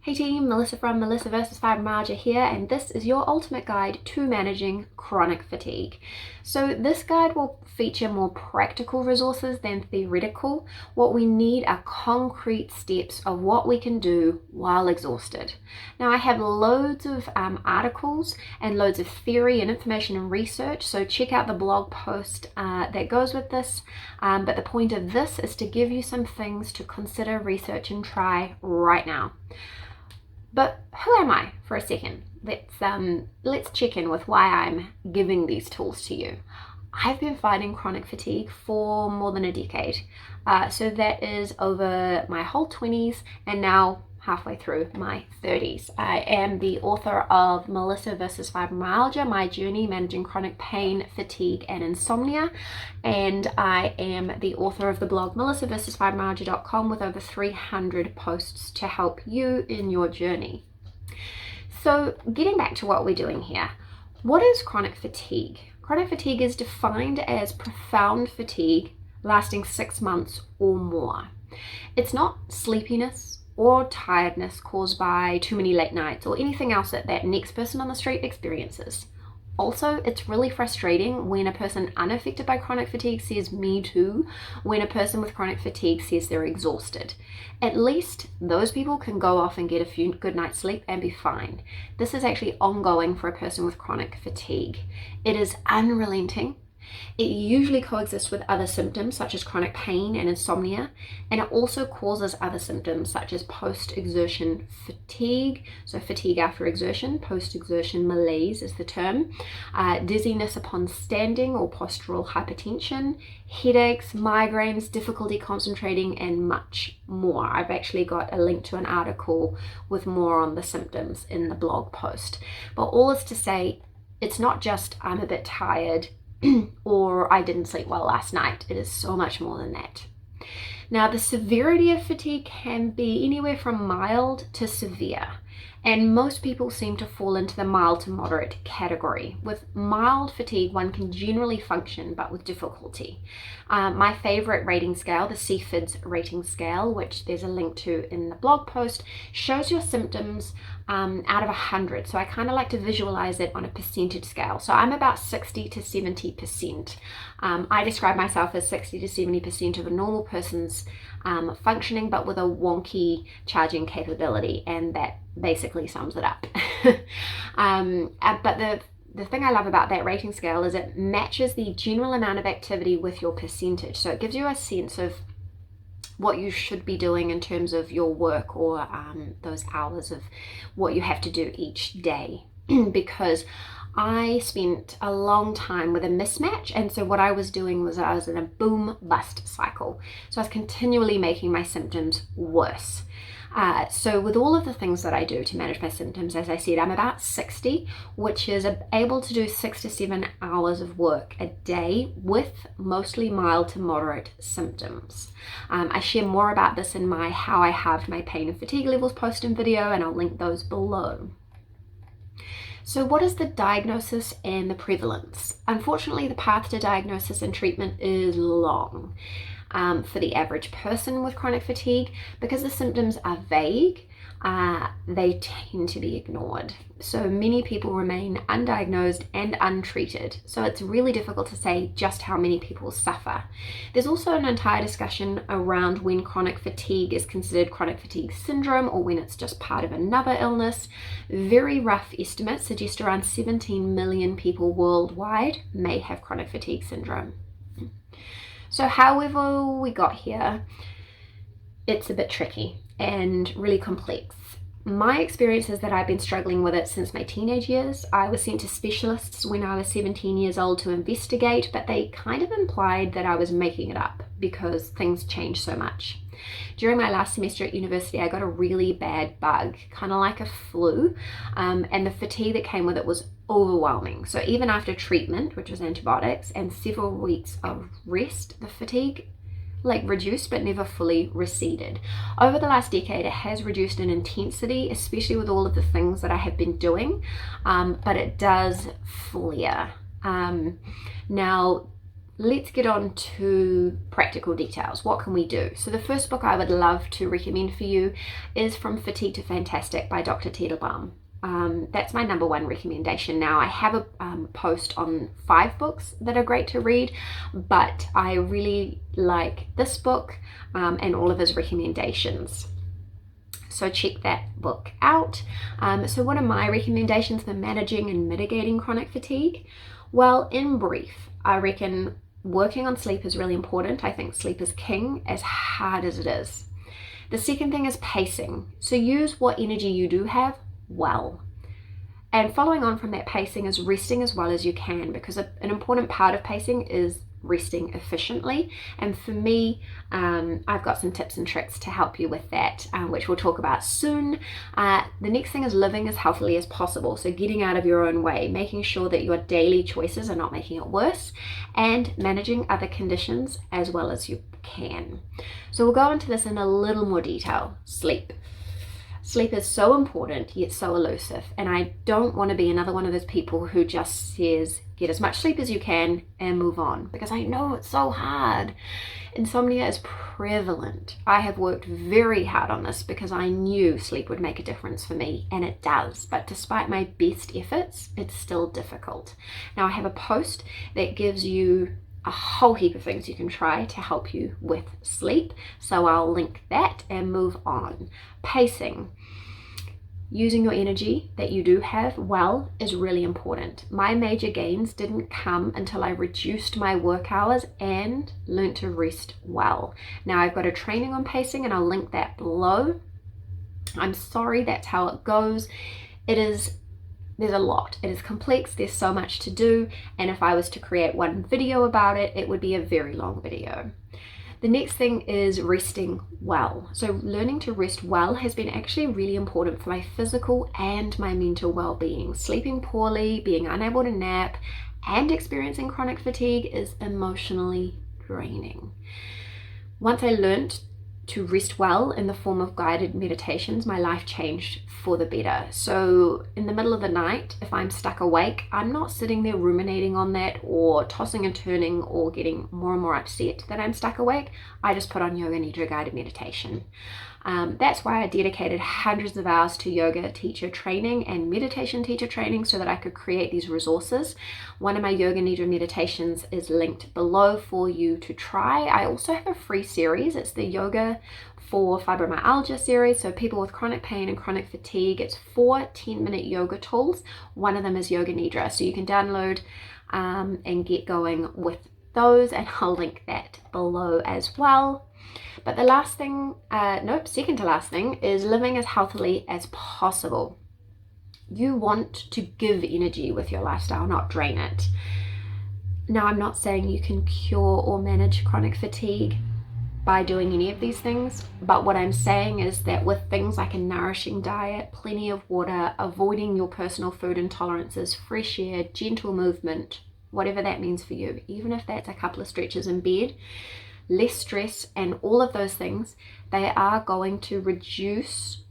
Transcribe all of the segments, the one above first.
Hey team, Melissa from Melissa vs. Fibromyalgia here, and this is your ultimate guide to managing chronic fatigue. So this guide will feature more practical resources than theoretical. What we need are concrete steps of what we can do while exhausted. Now I have loads of articles and loads of theory and information and research, so check out the blog post that goes with this. But the point of this is to give you some things to consider, research, and try right now. But who am I for a second? Let's check in with why I'm giving these tools to you. I've been fighting chronic fatigue for more than a decade. So that is over my whole 20s and now halfway through my 30s. I am the author of Melissa vs. Fibromyalgia, My Journey Managing Chronic Pain, Fatigue and Insomnia. And I am the author of the blog melissavsfibromyalgia.com with over 300 posts to help you in your journey. So getting back to what we're doing here, what is chronic fatigue? Chronic fatigue is defined as profound fatigue lasting 6 months or more. It's not sleepiness or tiredness caused by too many late nights or anything else that next person on the street experiences. Also, it's really frustrating when a person unaffected by chronic fatigue says me too, when a person with chronic fatigue says they're exhausted. At least those people can go off and get a few good nights sleep and be fine. This is actually ongoing for a person with chronic fatigue. It is unrelenting. It usually coexists with other symptoms such as chronic pain and insomnia, and it also causes other symptoms such as post-exertion fatigue, so fatigue after exertion, post-exertion malaise is the term, dizziness upon standing or postural hypertension, headaches, migraines, difficulty concentrating, and much more. I've actually got a link to an article with more on the symptoms in the blog post. But all is to say, it's not just I'm a bit tired or I didn't sleep well last night. It is so much more than that. Now, the severity of fatigue can be anywhere from mild to severe, and most people seem to fall into the mild to moderate category. With mild fatigue, one can generally function, but with difficulty. My favorite rating scale, the CFIDS rating scale, which there's a link to in the blog post, shows your symptoms out of 100. So I kind of like to visualize it on a percentage scale. So I'm about 60 to 70%. I describe myself as 60 to 70% of a normal person's functioning, but with a wonky charging capability, and that basically sums it up. But the thing I love about that rating scale is it matches the general amount of activity with your percentage. So it gives you a sense of what you should be doing in terms of your work or those hours of what you have to do each day. Because I spent a long time with a mismatch, and so what I was doing was I was in a boom bust cycle. So I was continually making my symptoms worse. So with all of the things that I do to manage my symptoms, as I said, I'm about 60, which is able to do 6 to 7 hours of work a day with mostly mild to moderate symptoms. I share more about this in my How I Halved My Pain and Fatigue Levels post and video, and I'll link those below. So what is the diagnosis and the prevalence? Unfortunately, the path to diagnosis and treatment is long. For the average person with chronic fatigue, because the symptoms are vague, they tend to be ignored. So many people remain undiagnosed and untreated. So it's really difficult to say just how many people suffer. There's also an entire discussion around when chronic fatigue is considered chronic fatigue syndrome or when it's just part of another illness. Very rough estimates suggest around 17 million people worldwide may have chronic fatigue syndrome. So however we got here, it's a bit tricky and really complex. My experience is that I've been struggling with it since my teenage years. I was sent to specialists when I was 17 years old to investigate, but they kind of implied that I was making it up because things changed so much. During my last semester at university, I got a really bad bug, kind of like a flu, and the fatigue that came with it was overwhelming. So even after treatment, which was antibiotics, and several weeks of rest, the fatigue reduced but never fully receded. Over the last decade, it has reduced in intensity, especially with all of the things that I have been doing, but it does flare. Now, let's get on to practical details. What can we do? So the first book I would love to recommend for you is From Fatigue to Fantastic by Dr. Teitelbaum. That's my number one recommendation. Now, I have a post on 5 books that are great to read, but I really like this book and all of his recommendations. So check that book out. So what are my recommendations for managing and mitigating chronic fatigue? Well, in brief, I reckon working on sleep is really important. I think sleep is king, as hard as it is. The second thing is pacing. So use what energy you do have well. And following on from that pacing is resting as well as you can, because an important part of pacing is resting efficiently. And for me, I've got some tips and tricks to help you with that, which we'll talk about soon. The next thing is living as healthily as possible. So getting out of your own way, making sure that your daily choices are not making it worse, and managing other conditions as well as you can. So we'll go into this in a little more detail. Sleep. Sleep is so important, yet so elusive. And I don't want to be another one of those people who just says, get as much sleep as you can and move on, because I know it's so hard. Insomnia is prevalent. I have worked very hard on this because I knew sleep would make a difference for me, and it does. But despite my best efforts, it's still difficult. Now, I have a post that gives you a whole heap of things you can try to help you with sleep. So I'll link that and move on. Pacing. Using your energy that you do have well is really important. My major gains didn't come until I reduced my work hours and learned to rest well. Now I've got a training on pacing and I'll link that below. I'm sorry, that's how it goes. There's a lot. It is complex. There's so much to do. And if I was to create one video about it, it would be a very long video. The next thing is resting well. So learning to rest well has been actually really important for my physical and my mental well-being. Sleeping poorly, being unable to nap, and experiencing chronic fatigue is emotionally draining. Once I learned to rest well in the form of guided meditations, my life changed for the better. So in the middle of the night, if I'm stuck awake, I'm not sitting there ruminating on that or tossing and turning or getting more and more upset that I'm stuck awake. I just put on Yoga Nidra guided meditation. That's why I dedicated hundreds of hours to yoga teacher training and meditation teacher training so that I could create these resources. One of my Yoga Nidra meditations is linked below for you to try. I also have a free series. It's the Yoga for Fibromyalgia series. So people with chronic pain and chronic fatigue, it's 4 10-minute yoga tools. One of them is Yoga Nidra. So you can download and get going with those, and I'll link that below as well. But the last thing, second to last thing, is living as healthily as possible. You want to give energy with your lifestyle, not drain it. Now, I'm not saying you can cure or manage chronic fatigue by doing any of these things, but what I'm saying is that with things like a nourishing diet, plenty of water, avoiding your personal food intolerances, fresh air, gentle movement, whatever that means for you, even if that's a couple of stretches in bed, less stress, and all of those things, they are going to reduce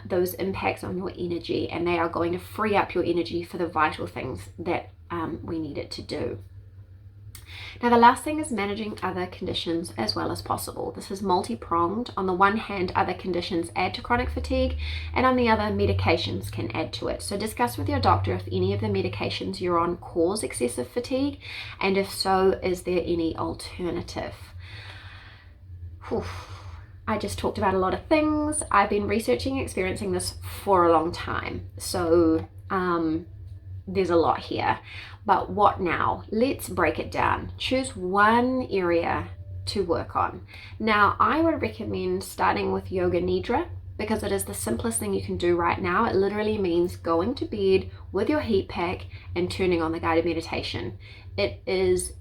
those impacts on your energy, and they are going to free up your energy for the vital things that we need it to do. Now, the last thing is managing other conditions as well as possible. This is multi-pronged. On the one hand, other conditions add to chronic fatigue, and on the other, medications can add to it. So discuss with your doctor if any of the medications you're on cause excessive fatigue, and if so, is there any alternative? I just talked about a lot of things. I've been researching and experiencing this for a long time. So there's a lot here. But what now? Let's break it down. Choose one area to work on. Now, I would recommend starting with Yoga Nidra because it is the simplest thing you can do right now. It literally means going to bed with your heat pack and turning on the guided meditation. It is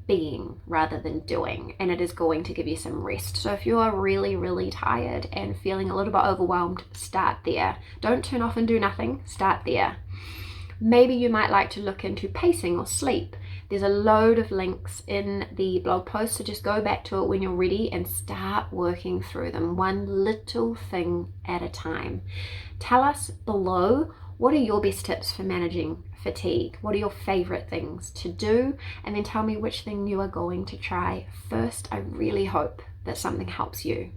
being rather than doing, and it is going to give you some rest. So if you are really, really tired and feeling a little bit overwhelmed, start there. Don't turn off and do nothing, start there. Maybe you might like to look into pacing or sleep. There's a load of links in the blog post, so just go back to it when you're ready and start working through them, one little thing at a time. Tell us below What are your best tips for managing fatigue? What are your favorite things to do? And then tell me which thing you are going to try first. I really hope that something helps you.